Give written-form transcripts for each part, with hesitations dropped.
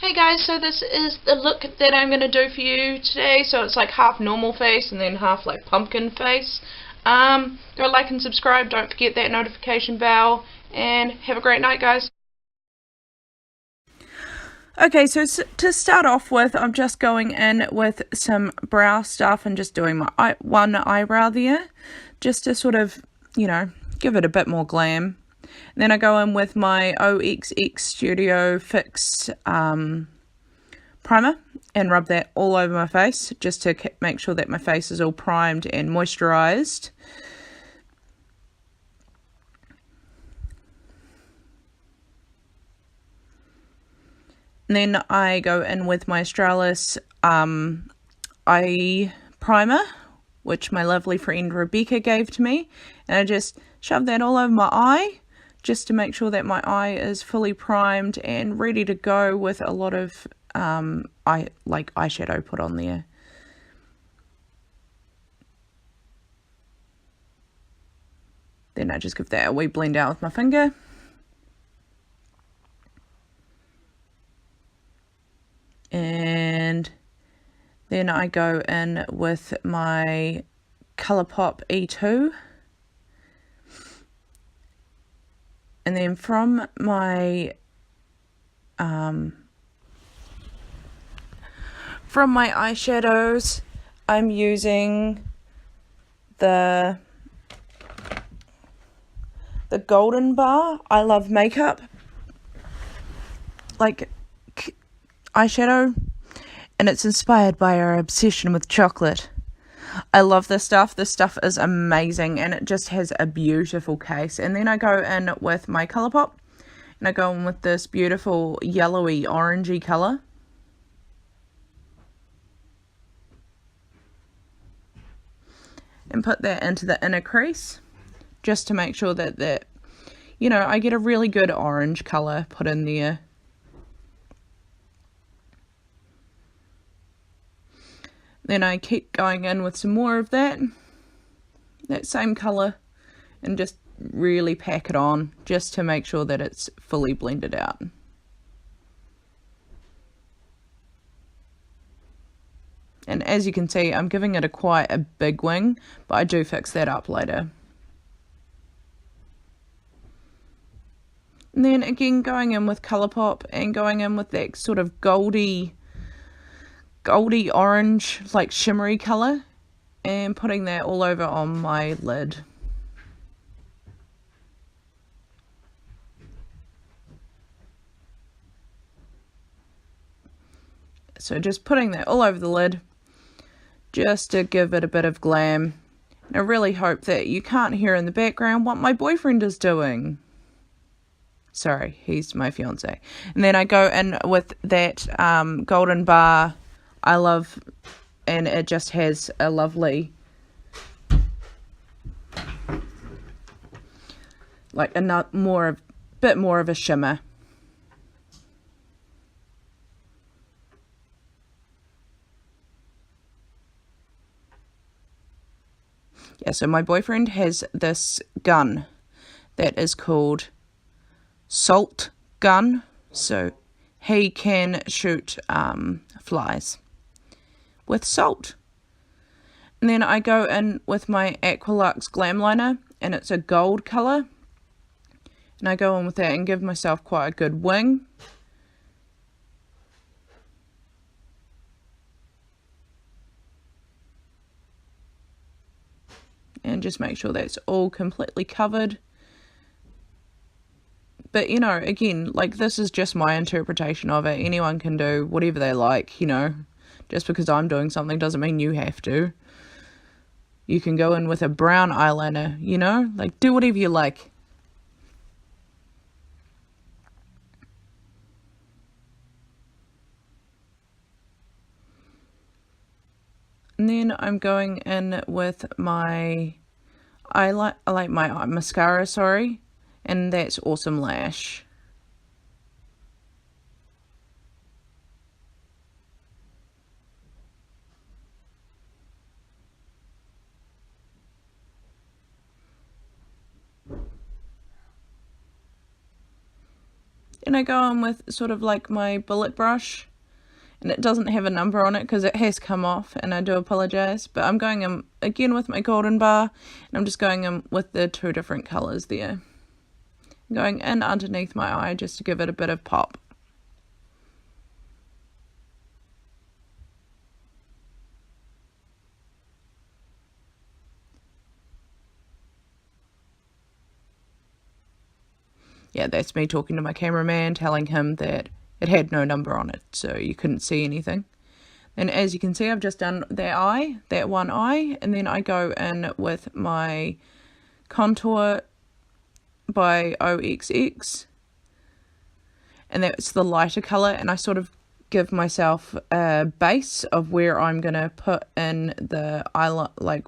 Hey guys, so this is the look that I'm going to do for you today. So it's like half normal face and then half like pumpkin face. Go like and subscribe, don't forget that notification bell, and have a great night guys. Okay, so to start off with, I'm just going in with some brow stuff and just doing my one eyebrow there, just to sort of, give it a bit more glam. And then I go in with my OXX Studio Fix primer and rub that all over my face, just to make sure that my face is all primed and moisturized. And then I go in with my Australis eye primer, which my lovely friend Rebecca gave to me, and I just shove that all over my eye, just to make sure that my eye is fully primed and ready to go with a lot of eyeshadow put on there. Then I just give that a wee blend out with my finger. And then I go in with my Colourpop E2. And then from my eyeshadows, I'm using the Golden Bar I Love Makeup eyeshadow, and it's inspired by our obsession with chocolate. I love this stuff. This stuff is amazing, and it just has a beautiful case. And then I go in with my Colourpop, and I go in with this beautiful yellowy orangey colour. And put that into the inner crease, just to make sure that I get a really good orange colour put in there. Then I keep going in with some more of that same colour, and just really pack it on, just to make sure that it's fully blended out. And as you can see, I'm giving it quite a big wing, but I do fix that up later. And then again, going in with Colourpop and going in with that sort of goldy orange, like shimmery colour, and putting that all over on my lid. So just putting that all over the lid, just to give it a bit of glam. And I really hope that you can't hear in the background what my boyfriend is doing. Sorry, he's my fiance. And then I go in with that Golden Bar I Love, and it just has a lovely, like bit more of a shimmer. Yeah, so my boyfriend has this gun that is called Salt Gun, so he can shoot flies with salt. And then I go in with my Aqualux Glam Liner, and it's a gold colour, and I go in with that and give myself quite a good wing. And just make sure that's all completely covered. But, again, this is just my interpretation of it. Anyone can do whatever they like, Just because I'm doing something doesn't mean you have to. You can go in with a brown eyeliner, do whatever you like. And then I'm going in with my my mascara, and that's Awesome Lash. Then I go on with sort of like my bullet brush, and it doesn't have a number on it because it has come off, and I do apologise, but I'm going in again with my golden bar, and I'm just going in with the 2 different colours there. I'm going in underneath my eye just to give it a bit of pop. Yeah, that's me talking to my cameraman, telling him that it had no number on it, so you couldn't see anything. And as you can see, I've just done that one eye, and then I go in with my contour by OXX, and that's the lighter colour, and I sort of give myself a base of where I'm going to put in the eyeliner, like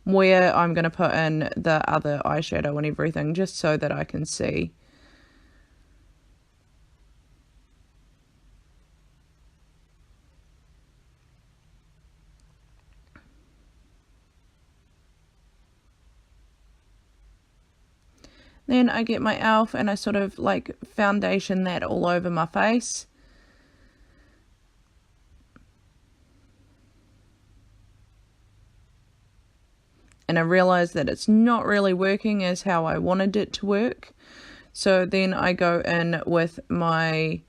where I'm going to put in the other eyeshadow and everything, just so that I can see. Then I get my e.l.f. and I sort of like foundation that all over my face. And I realised that it's not really working as how I wanted it to work. So then I go in with my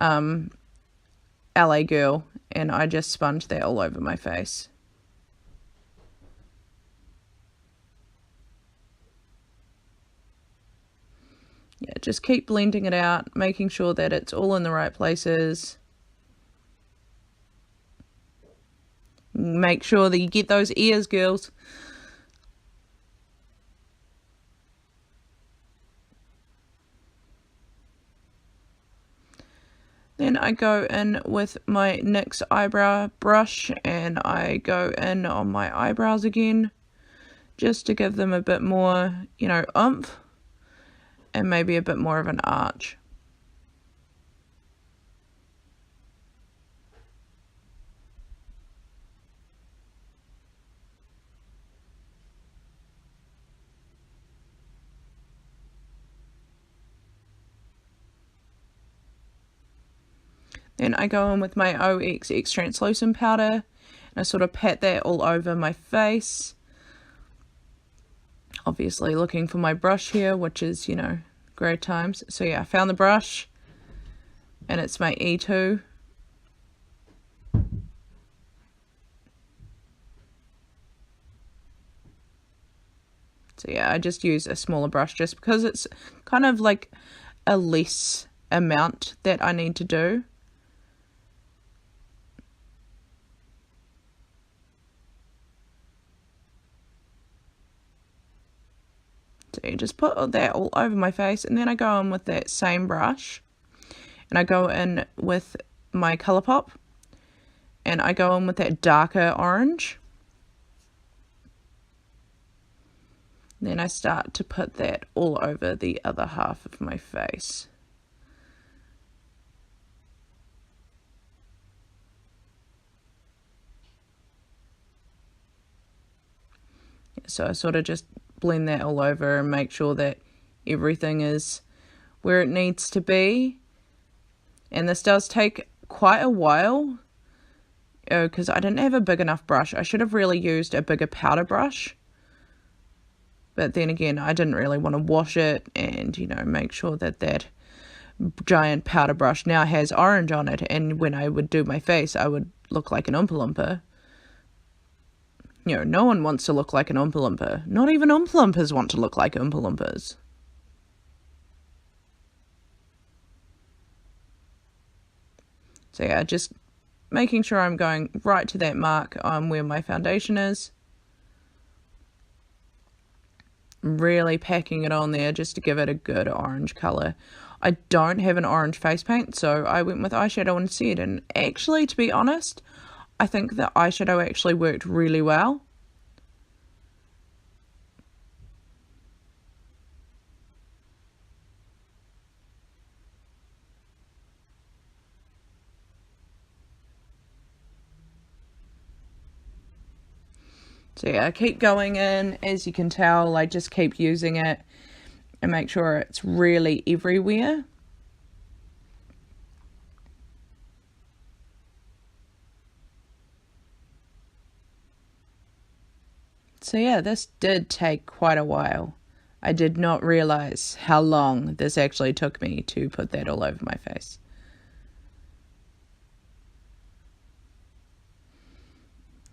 LA Girl, and I just sponge that all over my face. Yeah, just keep blending it out, making sure that it's all in the right places. Make sure that you get those ears, girls. Then I go in with my NYX eyebrow brush, and I go in on my eyebrows again, just to give them a bit more, oomph, and maybe a bit more of an arch. Then I go in with my OXX translucent powder, and I sort of pat that all over my face. Obviously looking for my brush here, which is, great times. So yeah, I found the brush, and it's my E2. So yeah, I just use a smaller brush just because it's kind of like a less amount that I need to do. So you just put that all over my face, and then I go in with that same brush, and I go in with my Colourpop, and I go in with that darker orange. Then I start to put that all over the other half of my face. So I sort of just blend that all over and make sure that everything is where it needs to be. And this does take quite a while, because I didn't have a big enough brush. I should have really used a bigger powder brush. But then again, I didn't really want to wash it and, make sure that that giant powder brush now has orange on it. And when I would do my face, I would look like an Oompa Loompa. No one wants to look like an Oompa Loompa. Not even Oompa Loompas want to look like Oompa Loompas. So yeah, just making sure I'm going right to that mark where my foundation is. Really packing it on there just to give it a good orange colour. I don't have an orange face paint, so I went with eyeshadow instead. And actually, to be honest, I think the eyeshadow actually worked really well. So yeah, I keep going in. As you can tell, I just keep using it and make sure it's really everywhere. So yeah, this did take quite a while. I did not realize how long this actually took me to put that all over my face.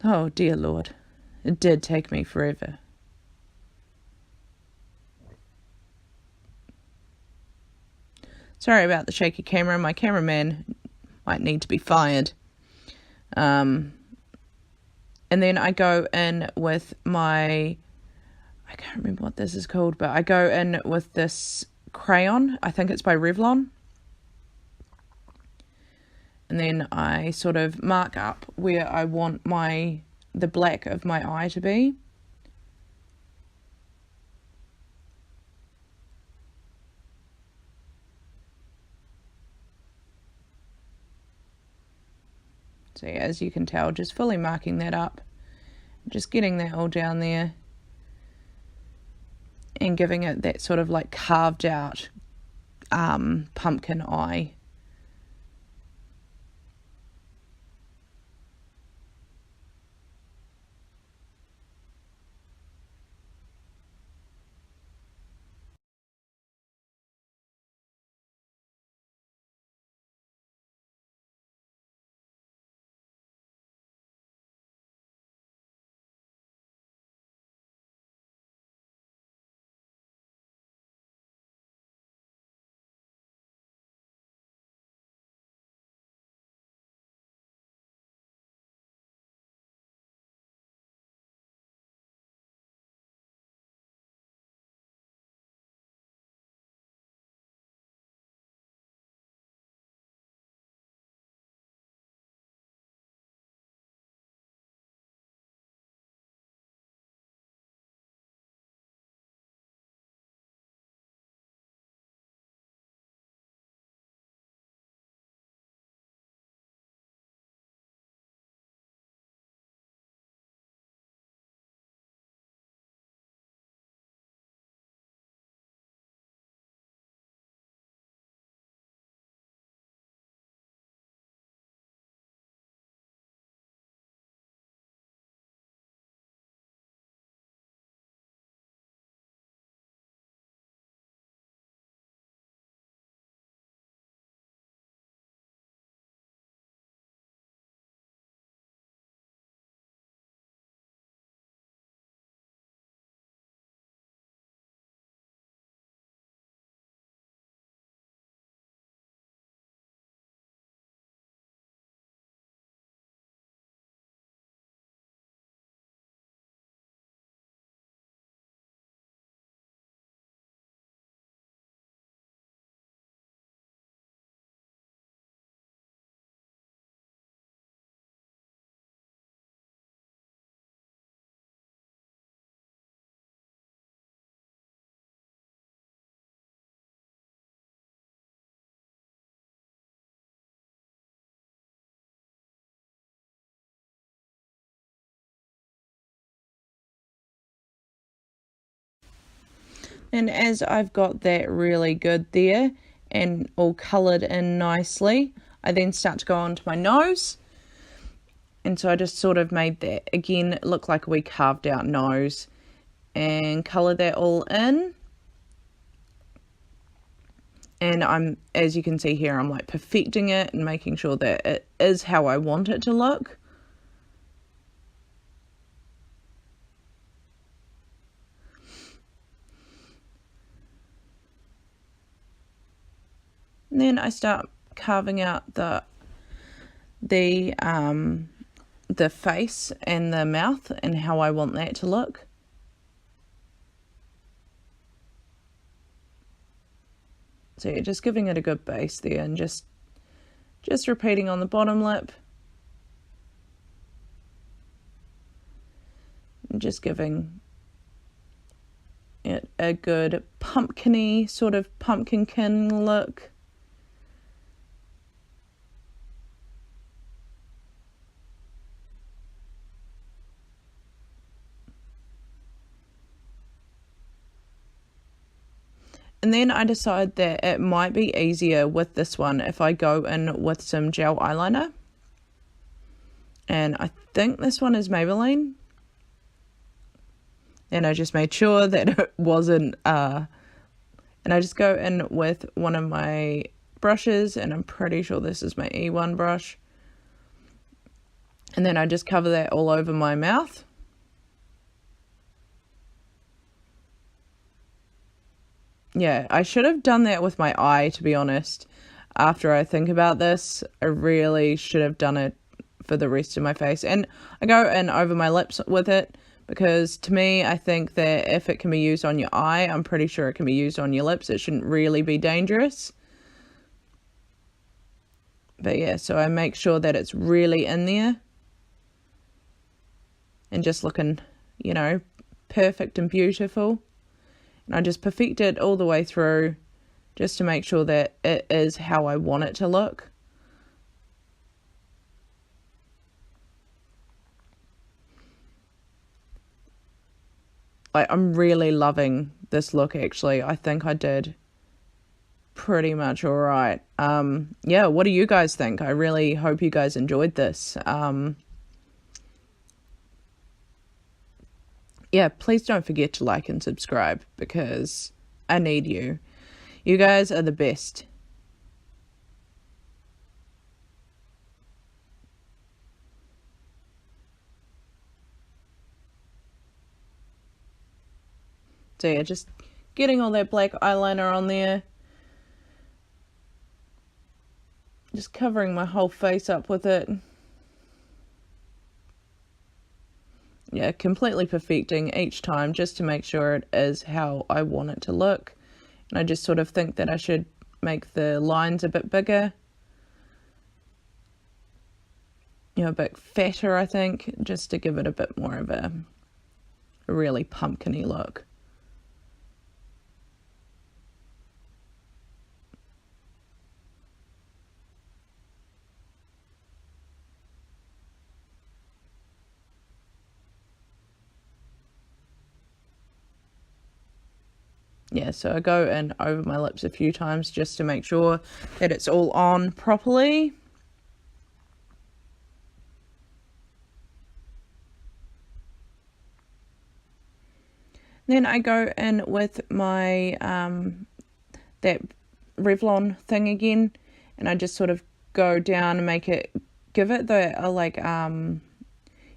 Oh dear Lord, it did take me forever. Sorry about the shaky camera. My cameraman might need to be fired. And then I go in with I can't remember what this is called, but I go in with this crayon. I think it's by Revlon. And then I sort of mark up where I want the black of my eye to be. So yeah, as you can tell, just fully marking that up, just getting that all down there and giving it that sort of like carved out pumpkin eye. And as I've got that really good there and all coloured in nicely, I then start to go onto my nose. And so I just sort of made that, again, look like a wee carved out nose, and colour that all in. And as you can see here, I'm like perfecting it and making sure that it is how I want it to look. And then I start carving out the face and the mouth and how I want that to look. So you're just giving it a good base there and just repeating on the bottom lip. And just giving it a good pumpkin-y sort of pumpkinkin look. And then I decide that it might be easier with this one if I go in with some gel eyeliner. And I think this one is Maybelline. And I just made sure that it wasn't, and I just go in with one of my brushes, and I'm pretty sure this is my E1 brush. And then I just cover that all over my mouth. Yeah, I should have done that with my eye, to be honest. After I think about this, I really should have done it for the rest of my face. And I go in over my lips with it, because to me, I think that if it can be used on your eye, I'm pretty sure it can be used on your lips. It shouldn't really be dangerous. But yeah, so I make sure that it's really in there. And just looking, you know, perfect and beautiful. And I just perfect it all the way through, just to make sure that it is how I want it to look. Like, I'm really loving this look, actually. I think I did pretty much all right. Yeah, what do you guys think? I really hope you guys enjoyed this. Yeah, please don't forget to like and subscribe, because I need you. You guys are the best. So yeah, just getting all that black eyeliner on there. Just covering my whole face up with it. Yeah, completely perfecting each time, just to make sure it is how I want it to look. And I just sort of think that I should make the lines a bit bigger. You know, a bit fatter, I think, just to give it a bit more of a really pumpkin-y look. Yeah, so I go in over my lips a few times just to make sure that it's all on properly. Then I go in with my that Revlon thing again, and I just sort of go down and give it the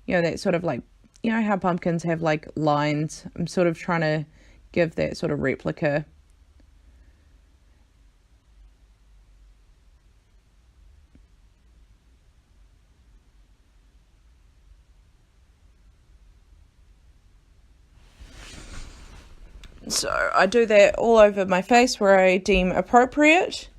you know, that sort of like, you know how pumpkins have like lines. I'm sort of trying to give that sort of replica. So I do that all over my face where I deem appropriate.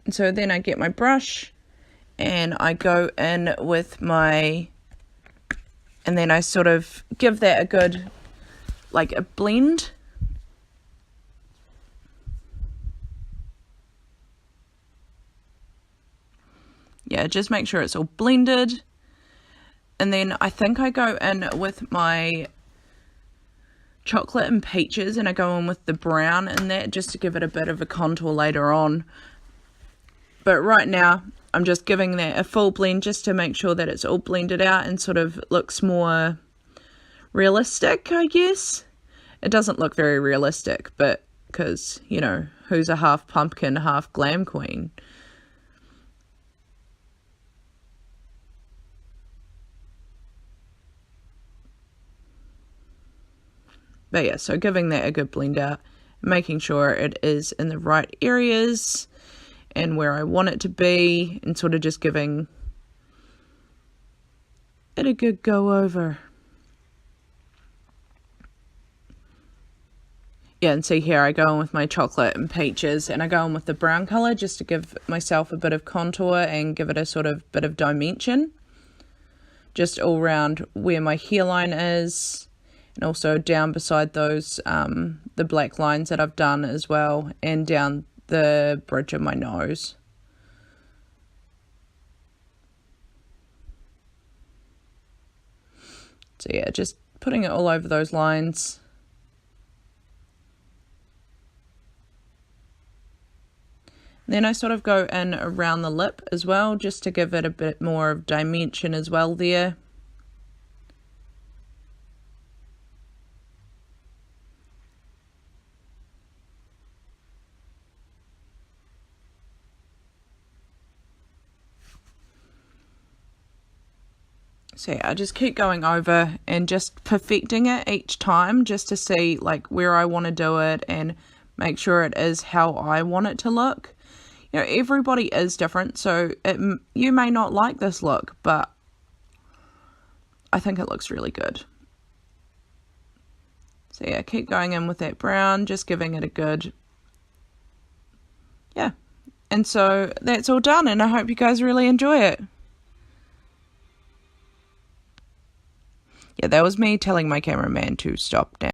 And so then I get my brush and I go in with and then I sort of give that a good, like a blend. Yeah, just make sure it's all blended. And then I think I go in with my chocolate and peaches, and I go in with the brown in that just to give it a bit of a contour later on. But right now, I'm just giving that a full blend just to make sure that it's all blended out and sort of looks more realistic, I guess. It doesn't look very realistic, but because, you know, who's a half pumpkin, half glam queen? But yeah, so giving that a good blend out, making sure it is in the right areas and where I want it to be, and sort of just giving it a good go over. Yeah, and see here I go in with my chocolate and peaches, and I go in with the brown colour just to give myself a bit of contour and give it a sort of bit of dimension. Just all around where my hairline is, and also down beside those, the black lines that I've done as well, and down the bridge of my nose. So yeah, just putting it all over those lines. Then I sort of go in around the lip as well, just to give it a bit more of dimension as well there. So yeah, I just keep going over and just perfecting it each time, just to see like where I want to do it and make sure it is how I want it to look. You know, everybody is different, so you may not like this look, but I think it looks really good. So yeah, keep going in with that brown, just giving it a good, yeah. And so that's all done, and I hope you guys really enjoy it. Yeah, that was me telling my cameraman to stop now.